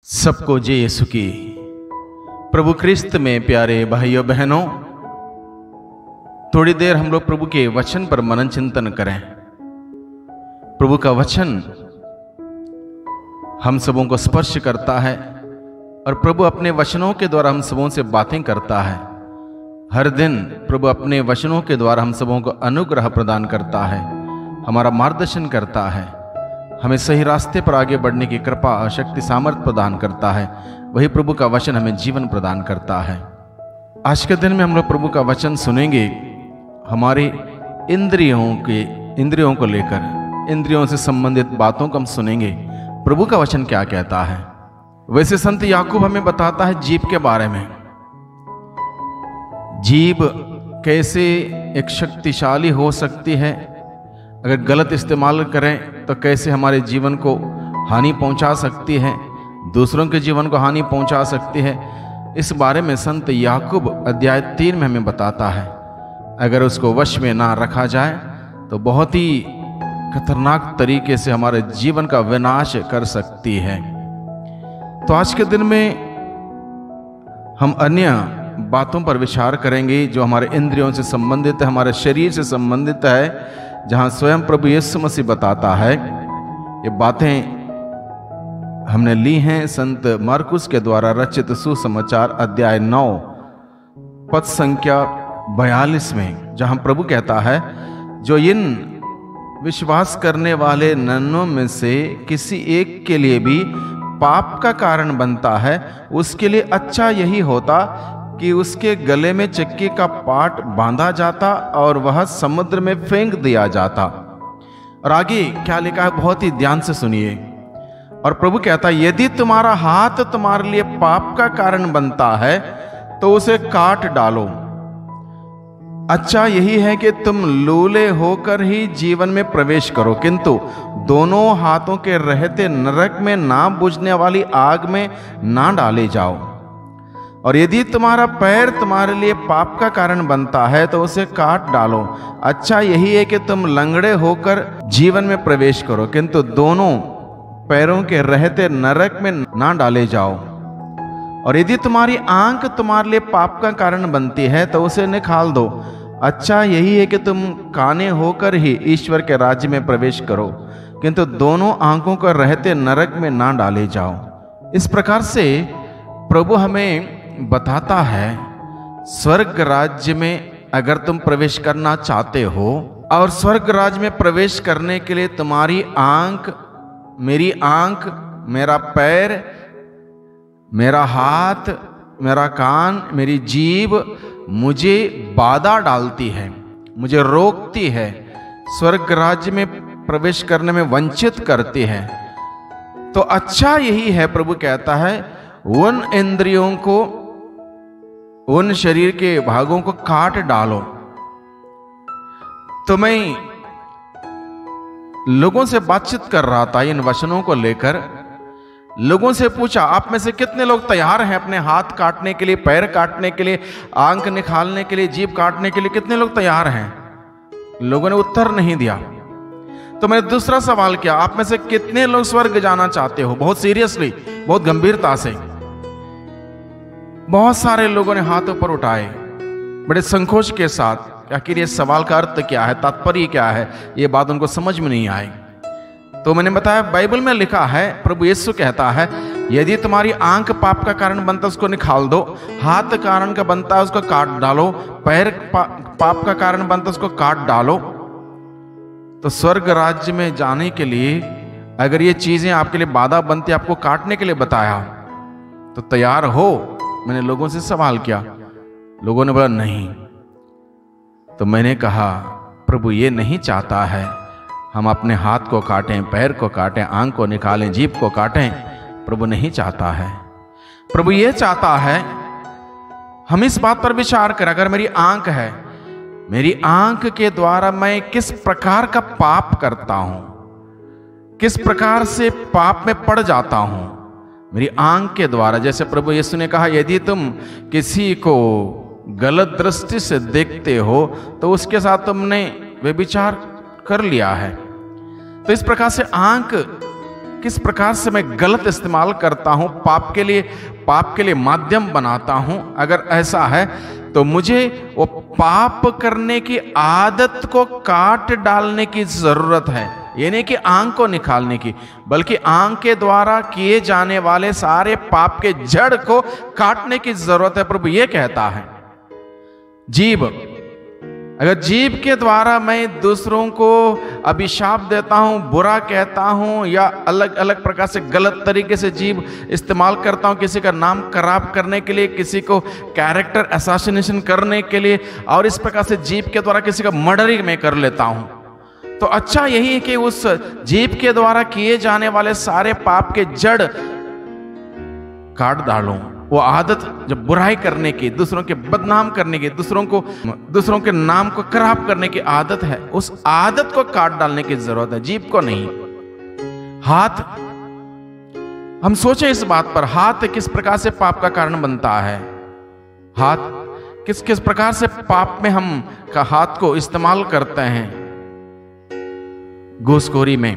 सबको जय यीशु की। प्रभु क्रिस्त में प्यारे भाइयों बहनों, थोड़ी देर हम लोग प्रभु के वचन पर मनन चिंतन करें। प्रभु का वचन हम सबों को स्पर्श करता है और प्रभु अपने वचनों के द्वारा हम सबों से बातें करता है। हर दिन प्रभु अपने वचनों के द्वारा हम सबों को अनुग्रह प्रदान करता है, हमारा मार्गदर्शन करता है, हमें सही रास्ते पर आगे बढ़ने की कृपा और शक्ति सामर्थ प्रदान करता है। वही प्रभु का वचन हमें जीवन प्रदान करता है। आज के दिन में हम लोग प्रभु का वचन सुनेंगे। हमारी इंद्रियों को लेकर, इंद्रियों से संबंधित बातों को हम सुनेंगे। प्रभु का वचन क्या कहता है। वैसे संत याकूब हमें बताता है जीभ के बारे में। जीभ कैसे एक शक्तिशाली हो सकती है, अगर गलत इस्तेमाल करें तो कैसे हमारे जीवन को हानि पहुंचा सकती है, दूसरों के जीवन को हानि पहुंचा सकती है। इस बारे में संत याकूब अध्याय 3 में हमें बताता है। अगर उसको वश में ना रखा जाए तो बहुत ही खतरनाक तरीके से हमारे जीवन का विनाश कर सकती है। तो आज के दिन में हम अन्य बातों पर विचार करेंगे जो हमारे इंद्रियों से संबंधित है, हमारे शरीर से संबंधित है, जहां स्वयं प्रभु यीशु मसीह बताता है। ये बातें हमने ली हैं संत मार्कुस के द्वारा रचित सुसमाचार अध्याय 9 पद संख्या 42 में, जहां प्रभु कहता है, जो इन विश्वास करने वाले नन्हों में से किसी एक के लिए भी पाप का कारण बनता है, उसके लिए अच्छा यही होता कि उसके गले में चक्की का पाट बांधा जाता और वह समुद्र में फेंक दिया जाता। और आगे क्या लिखा है, बहुत ही ध्यान से सुनिए। और प्रभु कहता है, यदि तुम्हारा हाथ तुम्हारे लिए पाप का कारण बनता है तो उसे काट डालो। अच्छा यही है कि तुम लूले होकर ही जीवन में प्रवेश करो, किंतु दोनों हाथों के रहते नरक में ना बुझने वाली आग में ना डाले जाओ। और यदि तुम्हारा पैर तुम्हारे लिए पाप का कारण बनता है तो उसे काट डालो। अच्छा यही है कि तुम लंगड़े होकर जीवन में प्रवेश करो, किंतु दोनों पैरों के रहते नरक में ना डाले जाओ। और यदि तुम्हारी आंख तुम्हारे लिए पाप का कारण बनती है तो उसे निकाल दो। अच्छा यही है कि तुम काने होकर ही ईश्वर के राज्य में प्रवेश करो, किंतु दोनों आंखों को रहते नरक में ना डाले जाओ। इस प्रकार से प्रभु हमें बताता है, स्वर्ग राज्य में अगर तुम प्रवेश करना चाहते हो और स्वर्ग राज्य में प्रवेश करने के लिए तुम्हारी आंख, मेरी आंख, मेरा पैर, मेरा हाथ, मेरा कान, मेरी जीभ मुझे बाधा डालती है, मुझे रोकती है, स्वर्ग राज्य में प्रवेश करने में वंचित करती है, तो अच्छा यही है, प्रभु कहता है, उन इंद्रियों को, उन शरीर के भागों को काट डालो। तो मैं लोगों से बातचीत कर रहा था इन वचनों को लेकर। लोगों से पूछा, आप में से कितने लोग तैयार हैं अपने हाथ काटने के लिए, पैर काटने के लिए, आंख निकालने के लिए, जीभ काटने के लिए, कितने लोग तैयार हैं? लोगों ने उत्तर नहीं दिया। तो मैंने दूसरा सवाल किया, आप में से कितने लोग स्वर्ग जाना चाहते हो? बहुत सीरियसली, बहुत गंभीरता से। बहुत सारे लोगों ने हाथ ऊपर उठाए, बड़े संकोच के साथ। आखिर ये सवाल का अर्थ क्या है, तात्पर्य क्या है, ये बात उनको समझ में नहीं आई। तो मैंने बताया, बाइबल में लिखा है, प्रभु यीशु कहता है, यदि तुम्हारी आंख पाप का कारण बनता है उसको निकाल दो, हाथ कारण का बनता है उसको काट डालो, पैर पाप का कारण बनता है उसको काट डालो। तो स्वर्ग राज्य में जाने के लिए अगर ये चीजें आपके लिए बाधा बनती, आपको काटने के लिए बताया, तो तैयार हो? मैंने लोगों से सवाल किया, लोगों ने बोला नहीं। तो मैंने कहा, प्रभु ये नहीं चाहता है हम अपने हाथ को काटें, पैर को काटें, आंख को निकालें, जीभ को काटें। प्रभु नहीं चाहता है। प्रभु ये चाहता है हम इस बात पर विचार करें, अगर मेरी आंख है, मेरी आंख के द्वारा मैं किस प्रकार का पाप करता हूं, किस प्रकार से पाप में पड़ जाता हूं मेरी आंख के द्वारा। जैसे प्रभु यीशु ने कहा, यदि तुम किसी को गलत दृष्टि से देखते हो तो उसके साथ तुमने व्यभिचार कर लिया है। तो इस प्रकार से आंख किस प्रकार से मैं गलत इस्तेमाल करता हूं, पाप के लिए माध्यम बनाता हूं। अगर ऐसा है तो मुझे वो पाप करने की आदत को काट डालने की जरूरत है। ये नहीं कि आंख को निकालने की, बल्कि आंख के द्वारा किए जाने वाले सारे पाप के जड़ को काटने की जरूरत है। प्रभु ये कहता है, जीभ, अगर जीभ के द्वारा मैं दूसरों को अभिशाप देता हूं, बुरा कहता हूं, या अलग अलग प्रकार से गलत तरीके से जीभ इस्तेमाल करता हूं किसी का नाम खराब करने के लिए, किसी को कैरेक्टर असैसिनेशन करने के लिए, और इस प्रकार से जीभ के द्वारा किसी का मर्डर ही मैं कर लेता हूं, तो अच्छा यही है कि उस जीभ के द्वारा किए जाने वाले सारे पाप के जड़ काट डालूं। वो आदत जब बुराई करने की, दूसरों के बदनाम करने की, दूसरों के नाम को खराब करने की आदत है, उस आदत को काट डालने की जरूरत है, जीभ को नहीं। हाथ, हम सोचें इस बात पर, हाथ किस प्रकार से पाप का कारण बनता है। हाथ किस प्रकार से पाप में हम का हाथ को इस्तेमाल करते हैं। घूसखोरी में,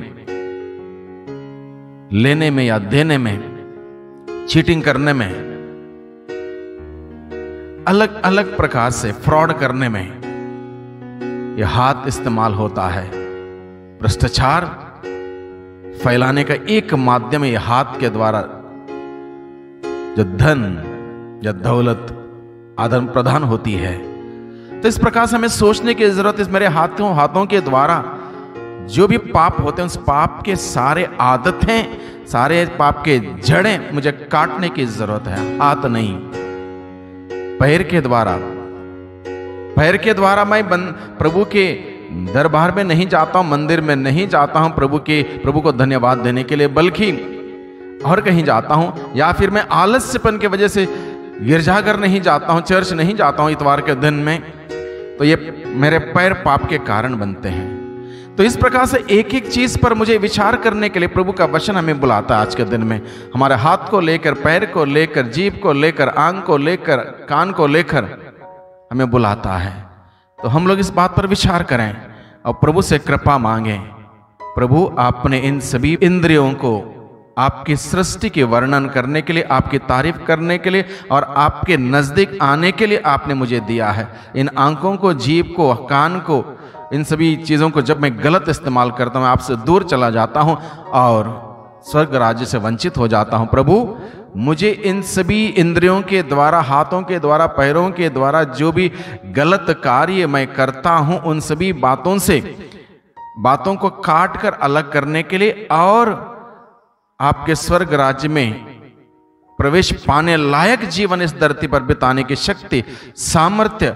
लेने में या देने में, चीटिंग करने में, अलग अलग प्रकार से फ्रॉड करने में यह हाथ इस्तेमाल होता है। भ्रष्टाचार फैलाने का एक माध्यम है यह हाथ के द्वारा जो धन या दौलत आदान प्रदान होती है। तो इस प्रकार से हमें सोचने की जरूरत है, मेरे हाथों के द्वारा जो भी पाप होते हैं, उस पाप के सारे आदतें, सारे पाप के जड़ें मुझे काटने की जरूरत है। हाथ नहीं, पैर के द्वारा मैं प्रभु के दरबार में नहीं जाता हूं, मंदिर में नहीं जाता हूं प्रभु को धन्यवाद देने के लिए, बल्कि और कहीं जाता हूं, या फिर मैं आलस्यपन की वजह से गिरजाघर नहीं जाता हूं, चर्च नहीं जाता हूं इतवार के दिन में, तो ये मेरे पैर पाप के कारण बनते हैं। तो इस प्रकार से एक एक चीज पर मुझे विचार करने के लिए प्रभु का वचन हमें बुलाता है आज के दिन में। हमारे हाथ को लेकर, पैर को लेकर, जीभ को लेकर, आंख को लेकर, कान को लेकर हमें बुलाता है। तो हम लोग इस बात पर विचार करें और प्रभु से कृपा मांगें। प्रभु, आपने इन सभी इंद्रियों को आपकी सृष्टि के वर्णन करने के लिए, आपकी तारीफ करने के लिए और आपके नजदीक आने के लिए आपने मुझे दिया है। इन आंखों को, जीभ को, कान को, इन सभी चीजों को जब मैं गलत इस्तेमाल करता हूं, आपसे दूर चला जाता हूं और स्वर्ग राज्य से वंचित हो जाता हूं। प्रभु, मुझे इन सभी इंद्रियों के द्वारा, हाथों के द्वारा, पैरों के द्वारा जो भी गलत कार्य मैं करता हूं, उन सभी बातों को काट कर अलग करने के लिए और आपके स्वर्ग राज्य में प्रवेश पाने लायक जीवन इस धरती पर बिताने की शक्ति, सामर्थ्य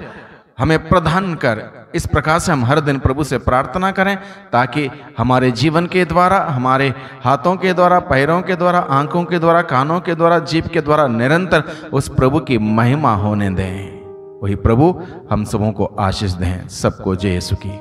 हमें प्रदान कर। इस प्रकार से हम हर दिन प्रभु से प्रार्थना करें, ताकि हमारे जीवन के द्वारा, हमारे हाथों के द्वारा, पैरों के द्वारा, आंखों के द्वारा, कानों के द्वारा, जीभ के द्वारा निरंतर उस प्रभु की महिमा होने दें। वही प्रभु हम सबों को आशीष दें। सबको जय यीशु की।